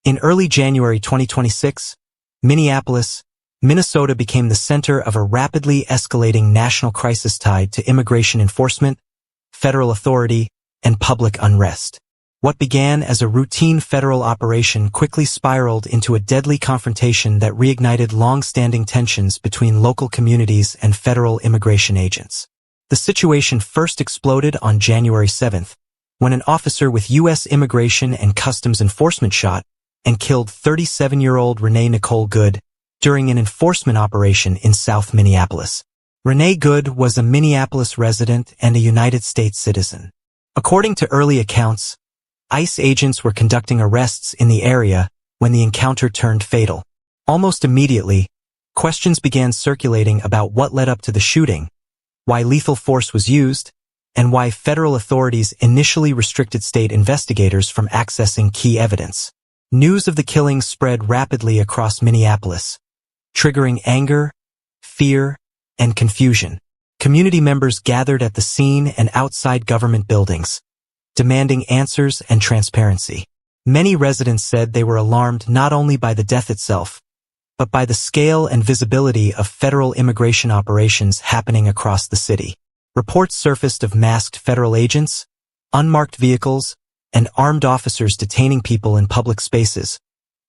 In early January 2026, Minneapolis, Minnesota became the center of a rapidly escalating national crisis tied to immigration enforcement, federal authority, and public unrest. What began as a routine federal operation quickly spiraled into a deadly confrontation that reignited long-standing tensions between local communities and federal immigration agents. The situation first exploded on January 7th, when an officer with U.S. Immigration and Customs Enforcement shot and killed 37-year-old Renee Nicole Good during an enforcement operation in South Minneapolis. Renee Good was a Minneapolis resident and a United States citizen. According to early accounts, ICE agents were conducting arrests in the area when the encounter turned fatal. Almost immediately, questions began circulating about what led up to the shooting, why lethal force was used, and why federal authorities initially restricted state investigators from accessing key evidence. News of the killing spread rapidly across Minneapolis, triggering anger, fear, and confusion. Community members gathered at the scene and outside government buildings, demanding answers and transparency. Many residents said they were alarmed not only by the death itself, but by the scale and visibility of federal immigration operations happening across the city. Reports surfaced of masked federal agents, unmarked vehicles, and armed officers detaining people in public spaces,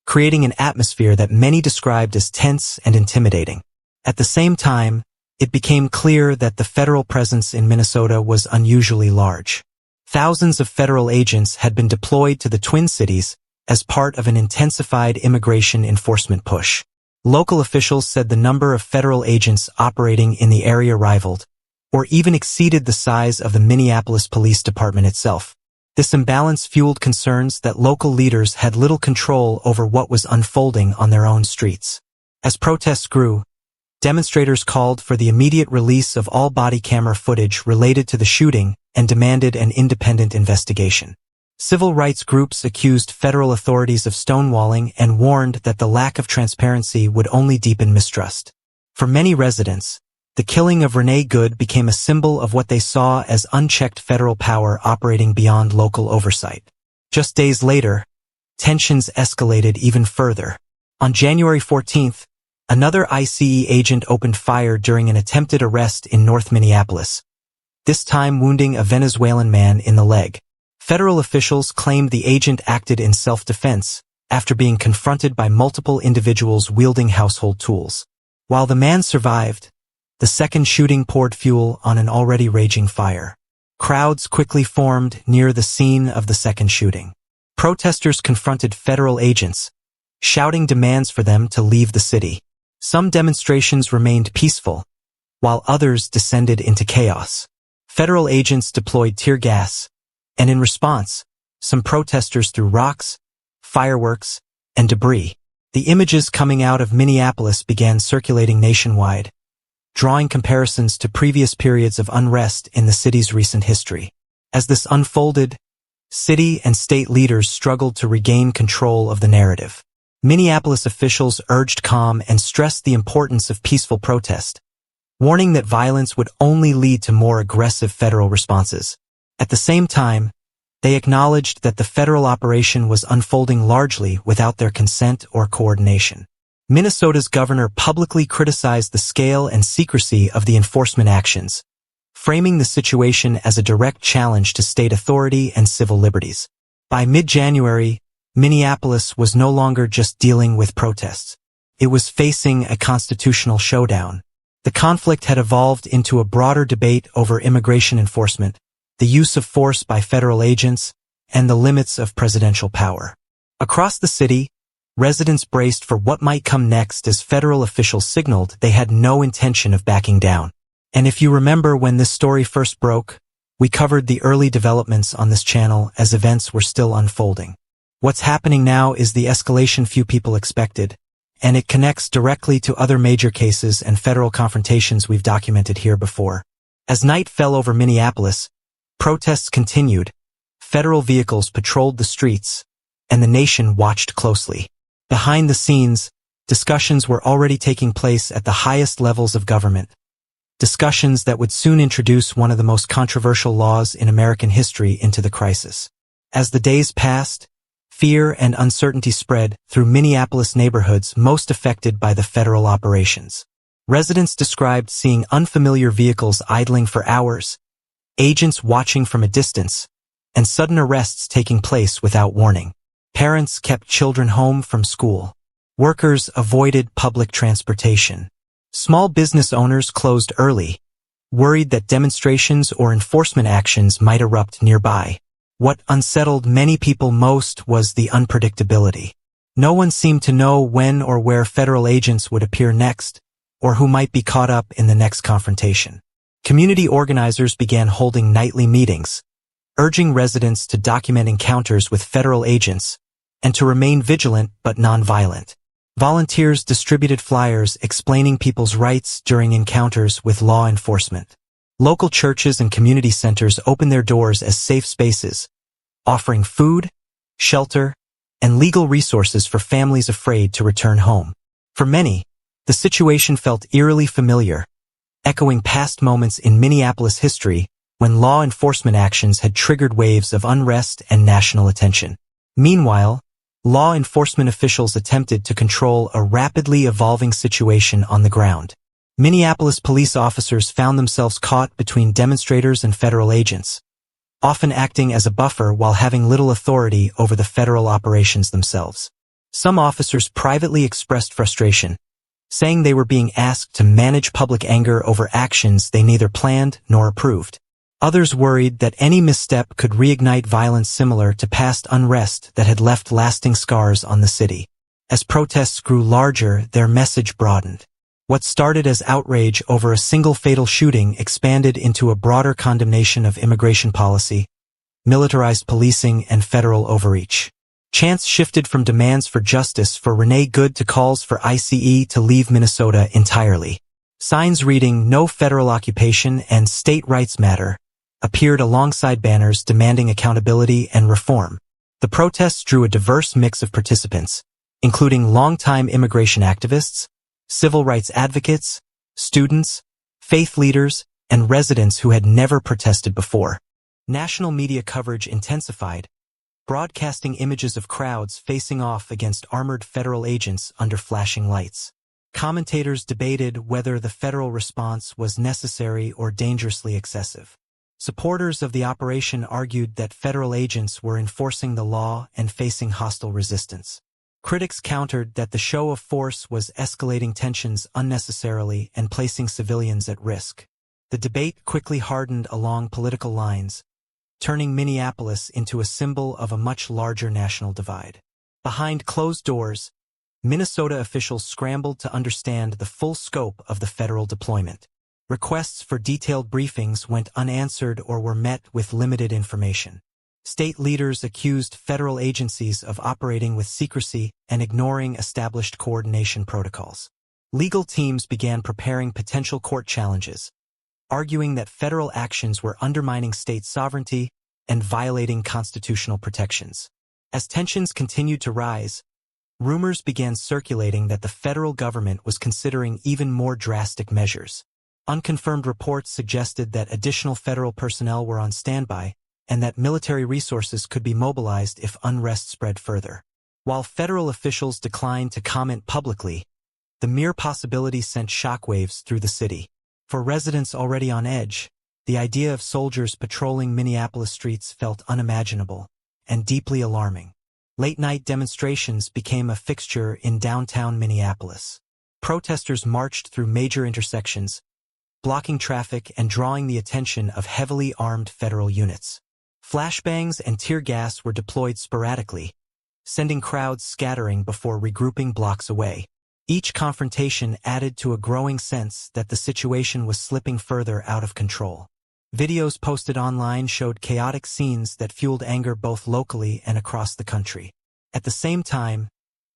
creating an atmosphere that many described as tense and intimidating. At the same time, it became clear that the federal presence in Minnesota was unusually large. Thousands of federal agents had been deployed to the Twin Cities as part of an intensified immigration enforcement push. Local officials said the number of federal agents operating in the area rivaled, or even exceeded the size of the Minneapolis Police Department itself. This imbalance fueled concerns that local leaders had little control over what was unfolding on their own streets. As protests grew, demonstrators called for the immediate release of all body camera footage related to the shooting and demanded an independent investigation. Civil rights groups accused federal authorities of stonewalling and warned that the lack of transparency would only deepen mistrust. For many residents, the killing of Renee Good became a symbol of what they saw as unchecked federal power operating beyond local oversight. Just days later, tensions escalated even further. On January 14th, another ICE agent opened fire during an attempted arrest in North Minneapolis, this time wounding a Venezuelan man in the leg. Federal officials claimed the agent acted in self-defense after being confronted by multiple individuals wielding household tools. While the man survived, the second shooting poured fuel on an already raging fire. Crowds quickly formed near the scene of the second shooting. Protesters confronted federal agents, shouting demands for them to leave the city. Some demonstrations remained peaceful, while others descended into chaos. Federal agents deployed tear gas, and in response, some protesters threw rocks, fireworks, and debris. The images coming out of Minneapolis began circulating nationwide, drawing comparisons to previous periods of unrest in the city's recent history. As this unfolded, city and state leaders struggled to regain control of the narrative. Minneapolis officials urged calm and stressed the importance of peaceful protest, warning that violence would only lead to more aggressive federal responses. At the same time, they acknowledged that the federal operation was unfolding largely without their consent or coordination. Minnesota's governor publicly criticized the scale and secrecy of the enforcement actions, framing the situation as a direct challenge to state authority and civil liberties. By mid-January, Minneapolis was no longer just dealing with protests. It was facing a constitutional showdown. The conflict had evolved into a broader debate over immigration enforcement, the use of force by federal agents, and the limits of presidential power. Across the city, residents braced for what might come next as federal officials signaled they had no intention of backing down. And if you remember when this story first broke, we covered the early developments on this channel as events were still unfolding. What's happening now is the escalation few people expected, and it connects directly to other major cases and federal confrontations we've documented here before. As night fell over Minneapolis, protests continued, federal vehicles patrolled the streets, and the nation watched closely. Behind the scenes, discussions were already taking place at the highest levels of government, discussions that would soon introduce one of the most controversial laws in American history into the crisis. As the days passed, Fear and uncertainty spread through Minneapolis neighborhoods most affected by the federal operations. Residents described seeing unfamiliar vehicles idling for hours, agents watching from a distance, and sudden arrests taking place without warning. Parents kept children home from school. Workers avoided public transportation. Small business owners closed early, worried that demonstrations or enforcement actions might erupt nearby. What unsettled many people most was the unpredictability. No one seemed to know when or where federal agents would appear next, or who might be caught up in the next confrontation. Community organizers began holding nightly meetings, urging residents to document encounters with federal agents and to remain vigilant but nonviolent. Volunteers distributed flyers explaining people's rights during encounters with law enforcement. Local churches and community centers opened their doors as safe spaces, offering food, shelter, and legal resources for families afraid to return home. For many, the situation felt eerily familiar, echoing past moments in Minneapolis history when law enforcement actions had triggered waves of unrest and national attention. Meanwhile, law enforcement officials attempted to control a rapidly evolving situation on the ground. Minneapolis police officers found themselves caught between demonstrators and federal agents, often acting as a buffer while having little authority over the federal operations themselves. Some officers privately expressed frustration, saying they were being asked to manage public anger over actions they neither planned nor approved. Others worried that any misstep could reignite violence similar to past unrest that had left lasting scars on the city. As protests grew larger, their message broadened. What started as outrage over a single fatal shooting expanded into a broader condemnation of immigration policy, militarized policing, and federal overreach. Chants shifted from demands for justice for Renee Good to calls for ICE to leave Minnesota entirely. Signs reading "No Federal Occupation" and "State Rights Matter" appeared alongside banners demanding accountability and reform. The protests drew a diverse mix of participants, including longtime immigration activists, civil rights advocates, students, faith leaders, and residents who had never protested before. National media coverage intensified, broadcasting images of crowds facing off against armored federal agents under flashing lights. Commentators debated whether the federal response was necessary or dangerously excessive. Supporters of the operation argued that federal agents were enforcing the law and facing hostile resistance. Critics countered that the show of force was escalating tensions unnecessarily and placing civilians at risk. The debate quickly hardened along political lines, turning Minneapolis into a symbol of a much larger national divide. Behind closed doors, Minnesota officials scrambled to understand the full scope of the federal deployment. Requests for detailed briefings went unanswered or were met with limited information. State leaders accused federal agencies of operating with secrecy and ignoring established coordination protocols. Legal teams began preparing potential court challenges, arguing that federal actions were undermining state sovereignty and violating constitutional protections. As tensions continued to rise, rumors began circulating that the federal government was considering even more drastic measures. Unconfirmed reports suggested that additional federal personnel were on standby and that military resources could be mobilized if unrest spread further. While federal officials declined to comment publicly, the mere possibility sent shockwaves through the city. For residents already on edge, the idea of soldiers patrolling Minneapolis streets felt unimaginable and deeply alarming. Late-night demonstrations became a fixture in downtown Minneapolis. Protesters marched through major intersections, blocking traffic and drawing the attention of heavily armed federal units. Flashbangs and tear gas were deployed sporadically, sending crowds scattering before regrouping blocks away. Each confrontation added to a growing sense that the situation was slipping further out of control. Videos posted online showed chaotic scenes that fueled anger both locally and across the country. At the same time,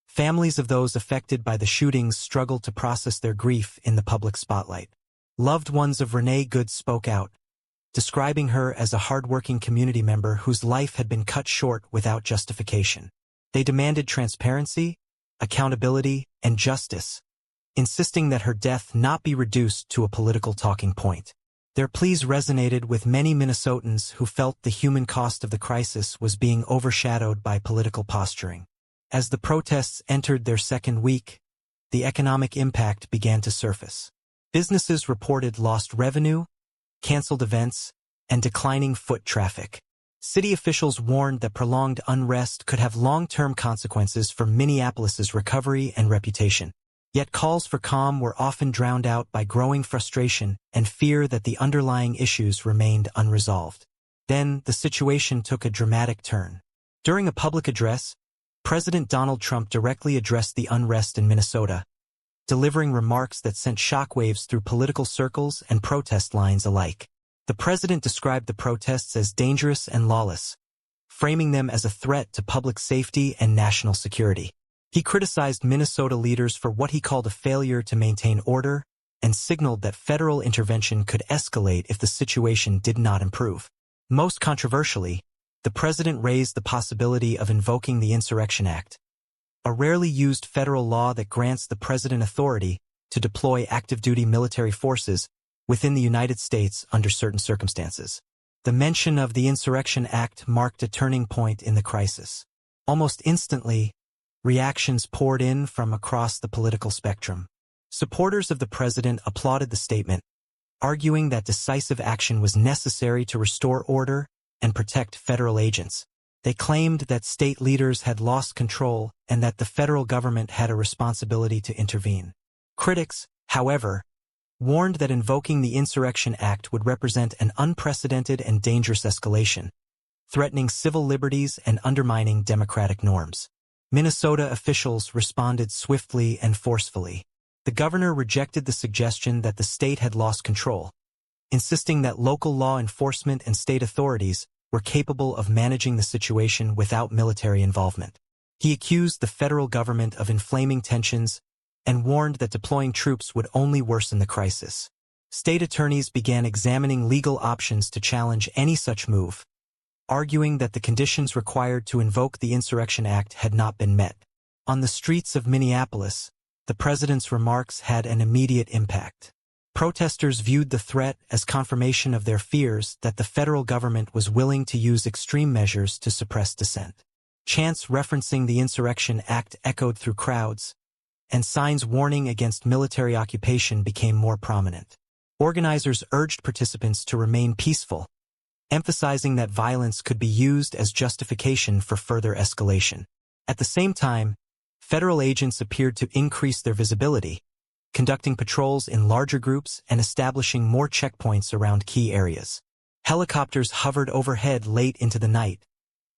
families of those affected by the shootings struggled to process their grief in the public spotlight. Loved ones of Renee Good spoke out, describing her as a hardworking community member whose life had been cut short without justification. They demanded transparency, accountability, and justice, insisting that her death not be reduced to a political talking point. Their pleas resonated with many Minnesotans who felt the human cost of the crisis was being overshadowed by political posturing. As the protests entered their second week, the economic impact began to surface. Businesses reported lost revenue, canceled events, and declining foot traffic. City officials warned that prolonged unrest could have long-term consequences for Minneapolis's recovery and reputation. Yet calls for calm were often drowned out by growing frustration and fear that the underlying issues remained unresolved. Then, the situation took a dramatic turn. During a public address, President Donald Trump directly addressed the unrest in Minnesota, delivering remarks that sent shockwaves through political circles and protest lines alike. The president described the protests as dangerous and lawless, framing them as a threat to public safety and national security. He criticized Minnesota leaders for what he called a failure to maintain order and signaled that federal intervention could escalate if the situation did not improve. Most controversially, the president raised the possibility of invoking the Insurrection Act, a rarely used federal law that grants the president authority to deploy active-duty military forces within the United States under certain circumstances. The mention of the Insurrection Act marked a turning point in the crisis. Almost instantly, reactions poured in from across the political spectrum. Supporters of the president applauded the statement, arguing that decisive action was necessary to restore order and protect federal agents. They claimed that state leaders had lost control and that the federal government had a responsibility to intervene. Critics, however, warned that invoking the Insurrection Act would represent an unprecedented and dangerous escalation, threatening civil liberties and undermining democratic norms. Minnesota officials responded swiftly and forcefully. The governor rejected the suggestion that the state had lost control, insisting that local law enforcement and state authorities were capable of managing the situation without military involvement. He accused the federal government of inflaming tensions and warned that deploying troops would only worsen the crisis. State attorneys began examining legal options to challenge any such move, arguing that the conditions required to invoke the Insurrection Act had not been met. On the streets of Minneapolis, the president's remarks had an immediate impact. Protesters viewed the threat as confirmation of their fears that the federal government was willing to use extreme measures to suppress dissent. Chants referencing the Insurrection Act echoed through crowds, and signs warning against military occupation became more prominent. Organizers urged participants to remain peaceful, emphasizing that violence could be used as justification for further escalation. At the same time, federal agents appeared to increase their visibility, conducting patrols in larger groups and establishing more checkpoints around key areas. Helicopters hovered overhead late into the night,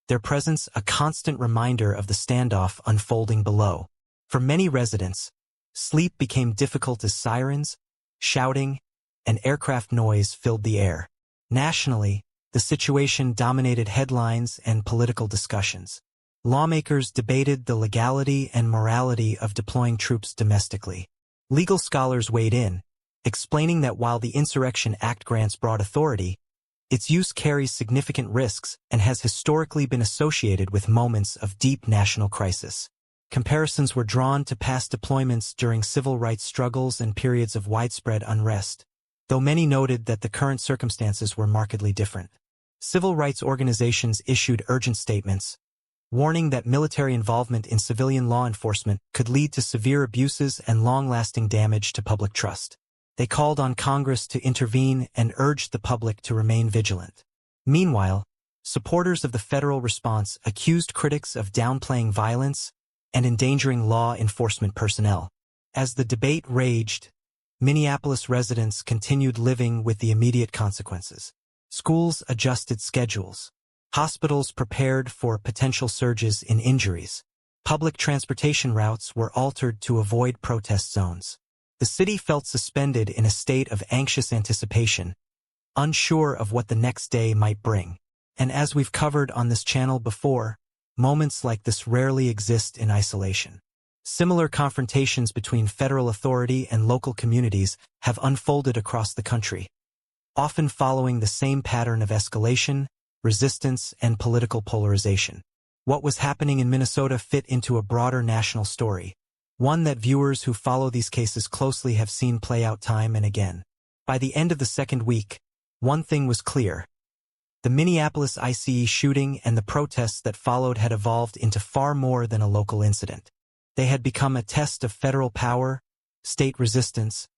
their presence a constant reminder of the standoff unfolding below. For many residents, sleep became difficult as sirens, shouting, and aircraft noise filled the air. Nationally, the situation dominated headlines and political discussions. Lawmakers debated the legality and morality of deploying troops domestically. Legal scholars weighed in, explaining that while the Insurrection Act grants broad authority, its use carries significant risks and has historically been associated with moments of deep national crisis. Comparisons were drawn to past deployments during civil rights struggles and periods of widespread unrest, though many noted that the current circumstances were markedly different. Civil rights organizations issued urgent statements, warning that military involvement in civilian law enforcement could lead to severe abuses and long-lasting damage to public trust. They called on Congress to intervene and urged the public to remain vigilant. Meanwhile, supporters of the federal response accused critics of downplaying violence and endangering law enforcement personnel. As the debate raged, Minneapolis residents continued living with the immediate consequences. Schools adjusted schedules. Hospitals prepared for potential surges in injuries. Public transportation routes were altered to avoid protest zones. The city felt suspended in a state of anxious anticipation, unsure of what the next day might bring. And as we've covered on this channel before, moments like this rarely exist in isolation. Similar confrontations between federal authority and local communities have unfolded across the country, often following the same pattern of escalation, resistance, and political polarization. What was happening in Minnesota fit into a broader national story, one that viewers who follow these cases closely have seen play out time and again. By the end of the second week, One thing was clear. The Minneapolis ICE shooting and the protests that followed had evolved into far more than a local incident. They had become a test of federal power, state resistance,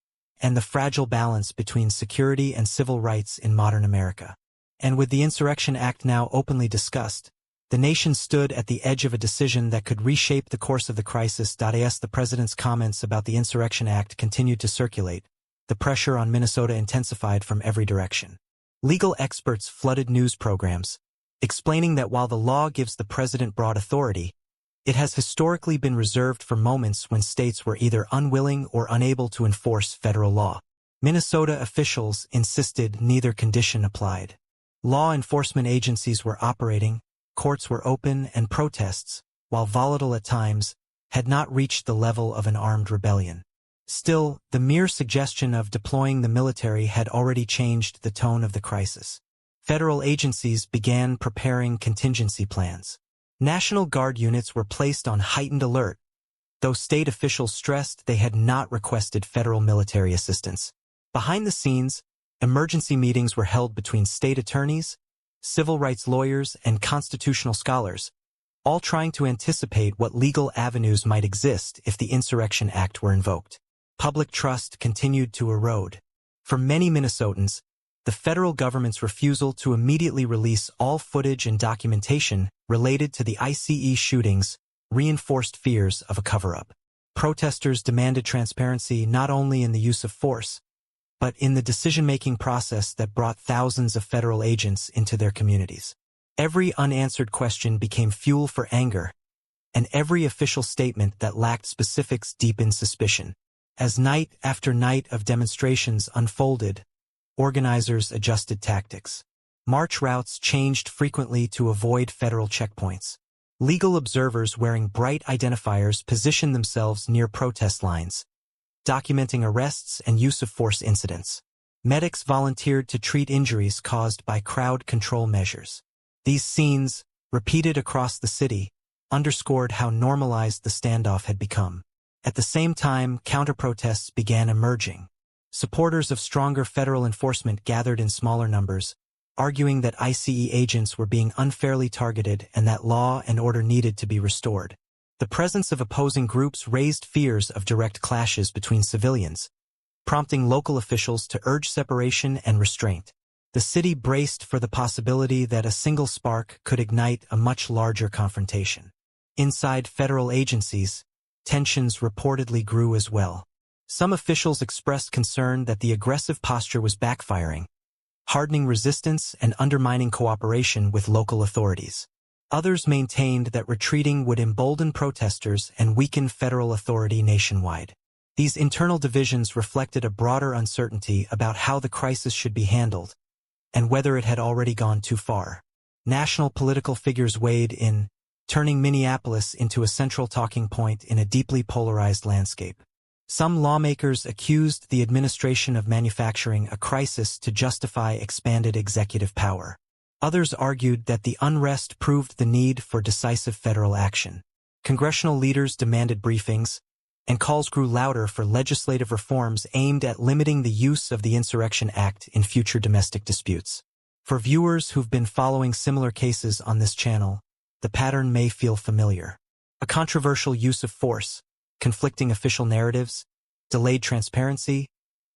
and the fragile balance between security and civil rights in modern America. And with the Insurrection Act now openly discussed, the nation stood at the edge of a decision that could reshape the course of the crisis. As the president's comments about the Insurrection Act continued to circulate, the pressure on Minnesota intensified from every direction. Legal experts flooded news programs, explaining that while the law gives the president broad authority, it has historically been reserved for moments when states were either unwilling or unable to enforce federal law. Minnesota officials insisted neither condition applied. Law enforcement agencies were operating, courts were open, and protests, while volatile at times, had not reached the level of an armed rebellion. Still, the mere suggestion of deploying the military had already changed the tone of the crisis. Federal agencies began preparing contingency plans. National Guard units were placed on heightened alert, though state officials stressed they had not requested federal military assistance. Behind the scenes, emergency meetings were held between state attorneys, civil rights lawyers, and constitutional scholars, all trying to anticipate what legal avenues might exist if the Insurrection Act were invoked. Public trust continued to erode. For many Minnesotans, the federal government's refusal to immediately release all footage and documentation related to the ICE shootings reinforced fears of a cover-up. Protesters demanded transparency not only in the use of force, but in the decision-making process that brought thousands of federal agents into their communities. Every unanswered question became fuel for anger, and every official statement that lacked specifics deepened suspicion. As night after night of demonstrations unfolded, organizers adjusted tactics. March routes changed frequently to avoid federal checkpoints. Legal observers wearing bright identifiers positioned themselves near protest lines, documenting arrests and use of force incidents. Medics volunteered to treat injuries caused by crowd control measures. These scenes, repeated across the city, underscored how normalized the standoff had become. At the same time, counter-protests began emerging. Supporters of stronger federal enforcement gathered in smaller numbers, arguing that ICE agents were being unfairly targeted and that law and order needed to be restored. The presence of opposing groups raised fears of direct clashes between civilians, prompting local officials to urge separation and restraint. The city braced for the possibility that a single spark could ignite a much larger confrontation. Inside federal agencies, tensions reportedly grew as well. Some officials expressed concern that the aggressive posture was backfiring, hardening resistance and undermining cooperation with local authorities. Others maintained that retreating would embolden protesters and weaken federal authority nationwide. These internal divisions reflected a broader uncertainty about how the crisis should be handled, and whether it had already gone too far. National political figures weighed in, turning Minneapolis into a central talking point in a deeply polarized landscape. Some lawmakers accused the administration of manufacturing a crisis to justify expanded executive power. Others argued that the unrest proved the need for decisive federal action. Congressional leaders demanded briefings, and calls grew louder for legislative reforms aimed at limiting the use of the Insurrection Act in future domestic disputes. For viewers who've been following similar cases on this channel, the pattern may feel familiar. A controversial use of force, conflicting official narratives, delayed transparency,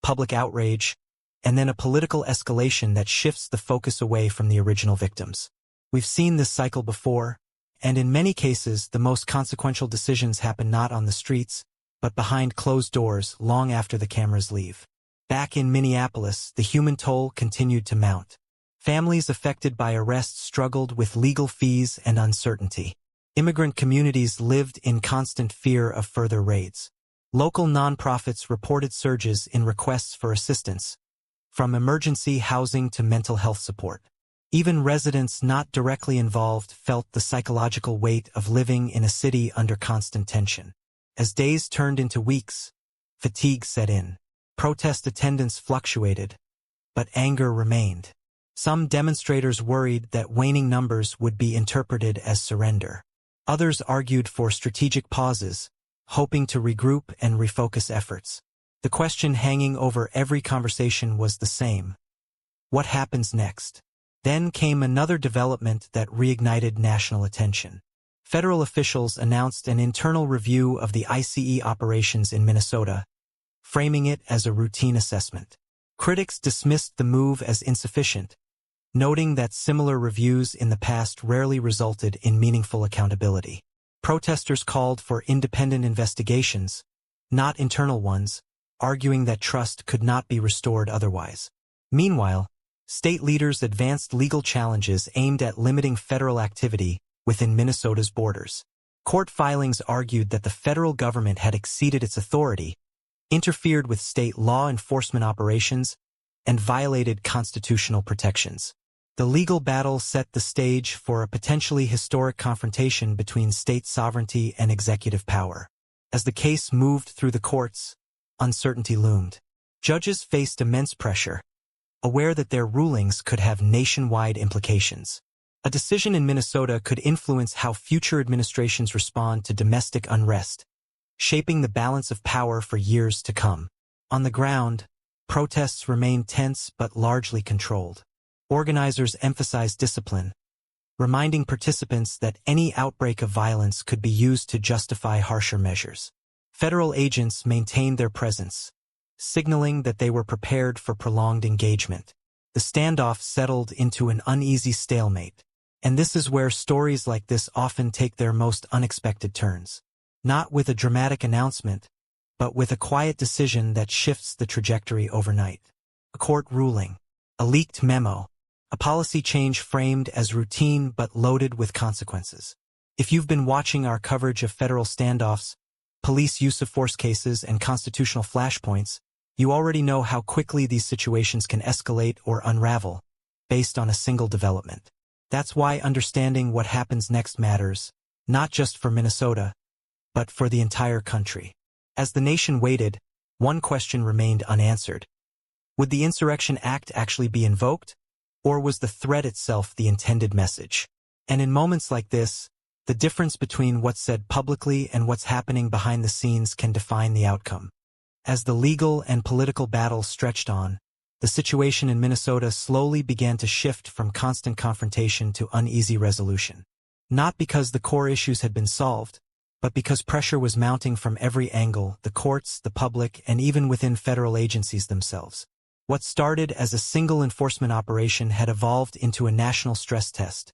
public outrage, and then a political escalation that shifts the focus away from the original victims. We've seen this cycle before, and in many cases the most consequential decisions happen not on the streets, but behind closed doors long after the cameras leave. Back in Minneapolis, the human toll continued to mount. Families affected by arrests struggled with legal fees and uncertainty. Immigrant communities lived in constant fear of further raids. Local nonprofits reported surges in requests for assistance, from emergency housing to mental health support. Even residents not directly involved felt the psychological weight of living in a city under constant tension. As days turned into weeks, fatigue set in. Protest attendance fluctuated, but anger remained. Some demonstrators worried that waning numbers would be interpreted as surrender. Others argued for strategic pauses, hoping to regroup and refocus efforts. The question hanging over every conversation was the same. What happens next? Then came another development that reignited national attention. Federal officials announced an internal review of the ICE operations in Minnesota, framing it as a routine assessment. Critics dismissed the move as insufficient, noting that similar reviews in the past rarely resulted in meaningful accountability. Protesters called for independent investigations, not internal ones, arguing that trust could not be restored otherwise. Meanwhile, state leaders advanced legal challenges aimed at limiting federal activity within Minnesota's borders. Court filings argued that the federal government had exceeded its authority, interfered with state law enforcement operations, and violated constitutional protections. The legal battle set the stage for a potentially historic confrontation between state sovereignty and executive power. As the case moved through the courts, uncertainty loomed. Judges faced immense pressure, aware that their rulings could have nationwide implications. A decision in Minnesota could influence how future administrations respond to domestic unrest, shaping the balance of power for years to come. On the ground, protests remained tense but largely controlled. Organizers emphasized discipline, reminding participants that any outbreak of violence could be used to justify harsher measures. Federal agents maintained their presence, signaling that they were prepared for prolonged engagement. The standoff settled into an uneasy stalemate, and this is where stories like this often take their most unexpected turns. Not with a dramatic announcement, but with a quiet decision that shifts the trajectory overnight. A court ruling, a leaked memo, a policy change framed as routine but loaded with consequences. If you've been watching our coverage of federal standoffs, police use of force cases, and constitutional flashpoints, you already know how quickly these situations can escalate or unravel, based on a single development. That's why understanding what happens next matters, not just for Minnesota, but for the entire country. As the nation waited, one question remained unanswered. Would the Insurrection Act actually be invoked, or was the threat itself the intended message? And in moments like this, the difference between what's said publicly and what's happening behind the scenes can define the outcome. As the legal and political battle stretched on, the situation in Minnesota slowly began to shift from constant confrontation to uneasy resolution. Not because the core issues had been solved, but because pressure was mounting from every angle: the courts, the public, and even within federal agencies themselves. What started as a single enforcement operation had evolved into a national stress test,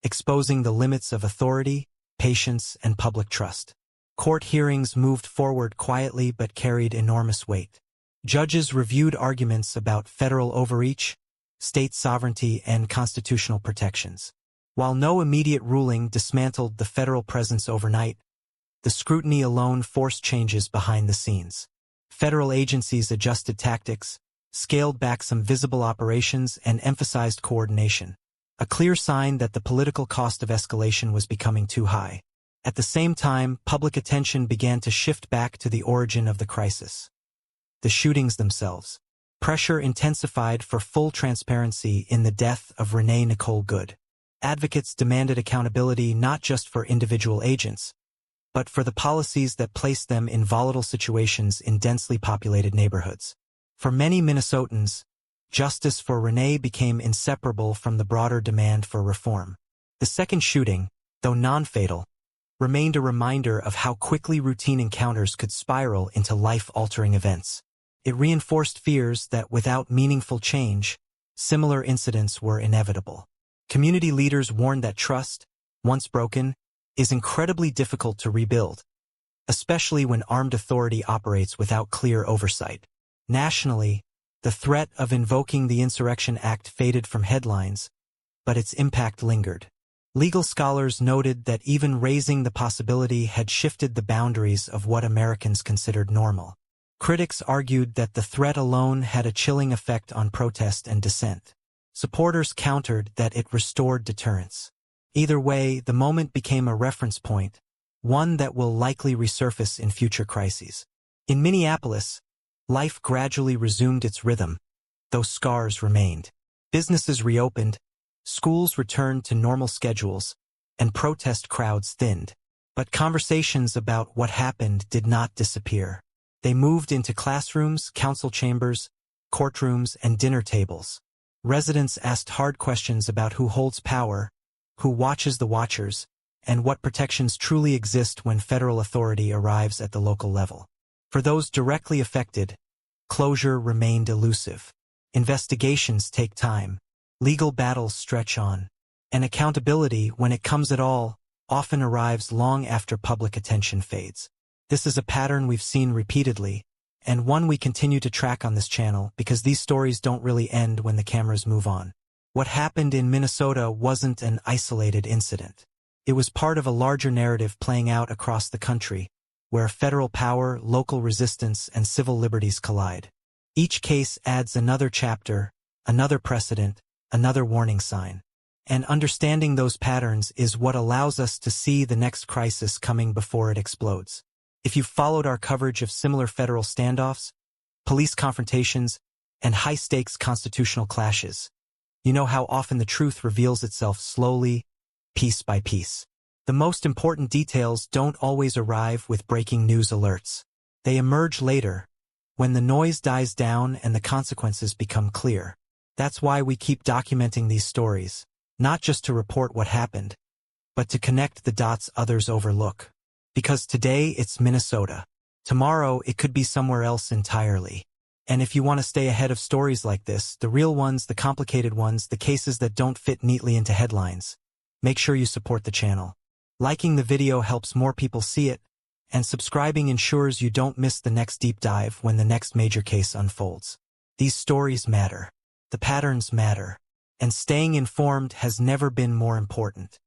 exposing the limits of authority, patience, and public trust. Court hearings moved forward quietly but carried enormous weight. Judges reviewed arguments about federal overreach, state sovereignty, and constitutional protections. While no immediate ruling dismantled the federal presence overnight, the scrutiny alone forced changes behind the scenes. Federal agencies adjusted tactics, scaled back some visible operations, and emphasized coordination, a clear sign that the political cost of escalation was becoming too high. At the same time, public attention began to shift back to the origin of the crisis: the shootings themselves. Pressure intensified for full transparency in the death of Renee Nicole Good. Advocates demanded accountability not just for individual agents, but for the policies that placed them in volatile situations in densely populated neighborhoods. For many Minnesotans, justice for Renee became inseparable from the broader demand for reform. The second shooting, though non-fatal, remained a reminder of how quickly routine encounters could spiral into life-altering events. It reinforced fears that without meaningful change, similar incidents were inevitable. Community leaders warned that trust, once broken, is incredibly difficult to rebuild, especially when armed authority operates without clear oversight. Nationally, the threat of invoking the Insurrection Act faded from headlines, but its impact lingered. Legal scholars noted that even raising the possibility had shifted the boundaries of what Americans considered normal. Critics argued that the threat alone had a chilling effect on protest and dissent. Supporters countered that it restored deterrence. Either way, the moment became a reference point, one that will likely resurface in future crises. In Minneapolis, life gradually resumed its rhythm, though scars remained. Businesses reopened, schools returned to normal schedules, and protest crowds thinned. But conversations about what happened did not disappear. They moved into classrooms, council chambers, courtrooms, and dinner tables. Residents asked hard questions about who holds power, who watches the watchers, and what protections truly exist when federal authority arrives at the local level. For those directly affected, closure remained elusive. Investigations take time, legal battles stretch on, and accountability, when it comes at all, often arrives long after public attention fades. This is a pattern we've seen repeatedly, and one we continue to track on this channel because these stories don't really end when the cameras move on. What happened in Minnesota wasn't an isolated incident. It was part of a larger narrative playing out across the country, where federal power, local resistance, and civil liberties collide. Each case adds another chapter, another precedent, another warning sign. And understanding those patterns is what allows us to see the next crisis coming before it explodes. If you've followed our coverage of similar federal standoffs, police confrontations, and high-stakes constitutional clashes, you know how often the truth reveals itself slowly, piece by piece. The most important details don't always arrive with breaking news alerts. They emerge later, when the noise dies down and the consequences become clear. That's why we keep documenting these stories, not just to report what happened, but to connect the dots others overlook. Because today it's Minnesota. Tomorrow it could be somewhere else entirely. And if you want to stay ahead of stories like this, the real ones, the complicated ones, the cases that don't fit neatly into headlines, make sure you support the channel. Liking the video helps more people see it, and subscribing ensures you don't miss the next deep dive when the next major case unfolds. These stories matter. The patterns matter. And staying informed has never been more important.